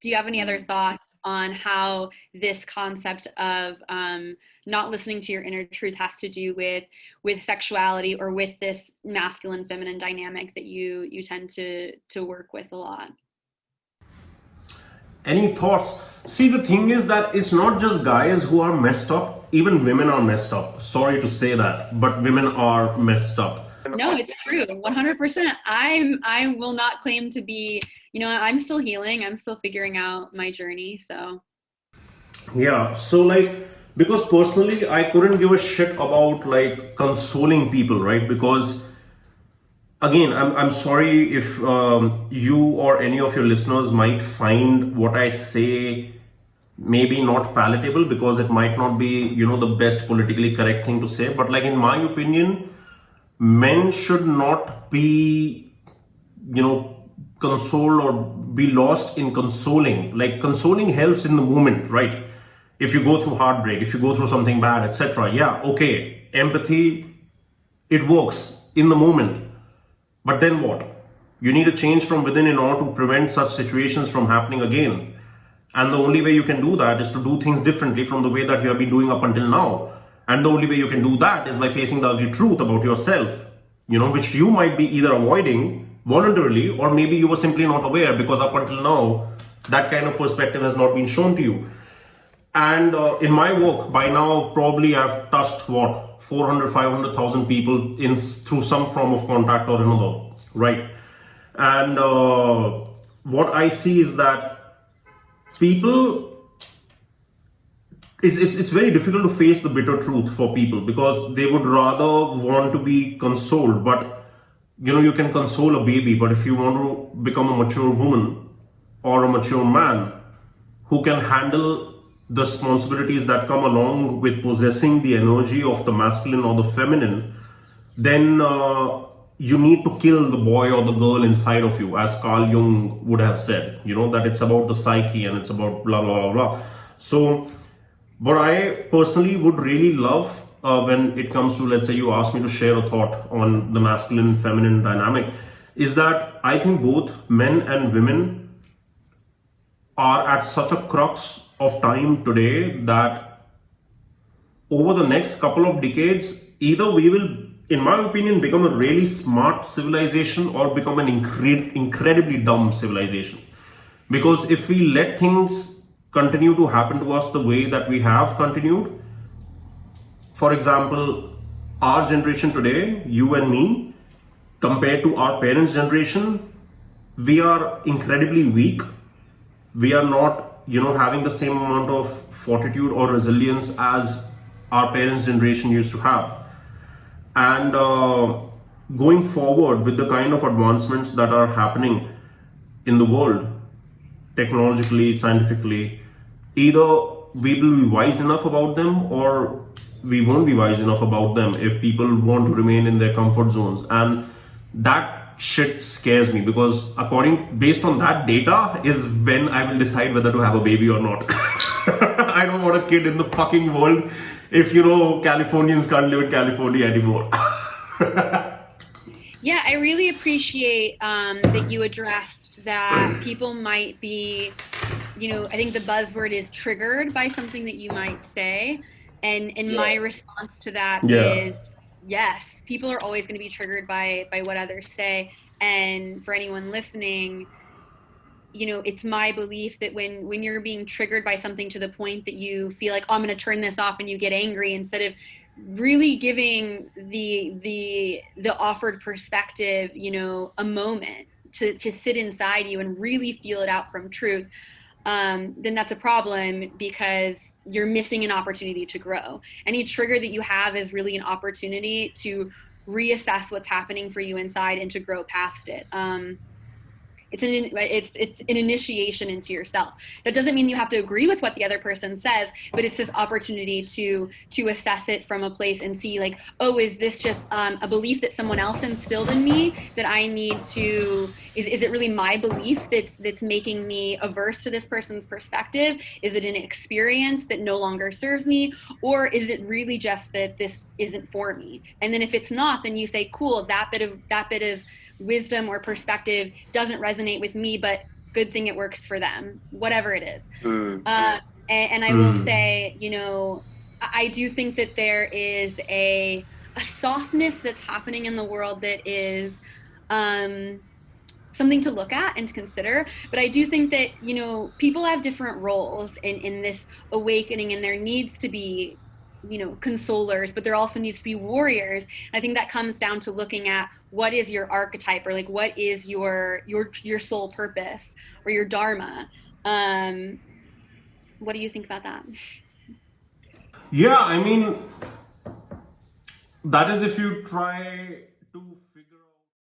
Do you have any other thoughts on how this concept of not listening to your inner truth has to do with sexuality or with this masculine feminine dynamic that you tend to work with a lot? Any thoughts? See, the thing is that it's not just guys who are messed up, even women are messed up. Sorry to say that, but women are messed up. No, it's true. 100%. I will not claim to be, I'm still healing. I'm still figuring out my journey. So, Yeah, so like, because personally, I couldn't give a shit about like consoling people, right? Because again, I'm sorry if you or any of your listeners might find what I say maybe not palatable, because it might not be, the best politically correct thing to say. But like, in my opinion, men should not be, consoled or be lost in consoling. Like, consoling helps in the moment, right? If you go through heartbreak, if you go through something bad, etc., yeah, okay, empathy, it works in the moment. But then what? You need to change from within in order to prevent such situations from happening again. And the only way you can do that is to do things differently from the way that you have been doing up until now. And the only way you can do that is by facing the ugly truth about yourself, which you might be either avoiding voluntarily, or maybe you were simply not aware because up until now, that kind of perspective has not been shown to you. And in my work, by now, probably I've touched 400, 500,000 people through some form of contact or another, right? And what I see is that people, it's very difficult to face the bitter truth for people, because they would rather want to be consoled. But you can console a baby, but if you want to become a mature woman or a mature man who can handle the responsibilities that come along with possessing the energy of the masculine or the feminine, then you need to kill the boy or the girl inside of you, as Carl Jung would have said, that it's about the psyche and it's about blah, blah, blah, blah. So, what I personally would really love when it comes to, let's say you ask me to share a thought on the masculine feminine dynamic, is that I think both men and women are at such a crux of time today that over the next couple of decades, either we will, in my opinion, become a really smart civilization or become an incredibly dumb civilization. Because if we let things continue to happen to us the way that we have continued, for example, our generation today, you and me, compared to our parents' generation, we are incredibly weak. We are not, having the same amount of fortitude or resilience as our parents' generation used to have. And going forward with the kind of advancements that are happening in the world, technologically, scientifically, either we will be wise enough about them or we won't be wise enough about them if people want to remain in their comfort zones. And that shit scares me, because based on that data is when I will decide whether to have a baby or not. I don't want a kid in the fucking world if Californians can't live in California anymore. Yeah, I really appreciate that you addressed that people might be, I think the buzzword is triggered by something that you might say. And my response to that is yes, people are always going to be triggered by what others say. And for anyone listening, it's my belief that when you're being triggered by something to the point that you feel like, oh, I'm going to turn this off, and you get angry, instead of really giving the offered perspective, a moment to sit inside you and really feel it out from truth, then that's a problem, because you're missing an opportunity to grow. Any trigger that you have is really an opportunity to reassess what's happening for you inside and to grow past it. It's an initiation into yourself. That doesn't mean you have to agree with what the other person says, but it's this opportunity to assess it from a place and see, like, oh, is this just a belief that someone else instilled in me that I need to, is it really my belief that's making me averse to this person's perspective? Is it an experience that no longer serves me? Or is it really just that this isn't for me? And then if it's not, then you say, cool, that bit of wisdom or perspective doesn't resonate with me, but good thing it works for them, whatever it is. Mm. And I will say, I do think that there is a softness that's happening in the world that is something to look at and to consider. But I do think that, people have different roles in this awakening, and there needs to be, consolers, but there also needs to be warriors. And I think that comes down to looking at what is your archetype, or like what is your sole purpose or your dharma. What do you think about that? Yeah, I mean, that is if you try to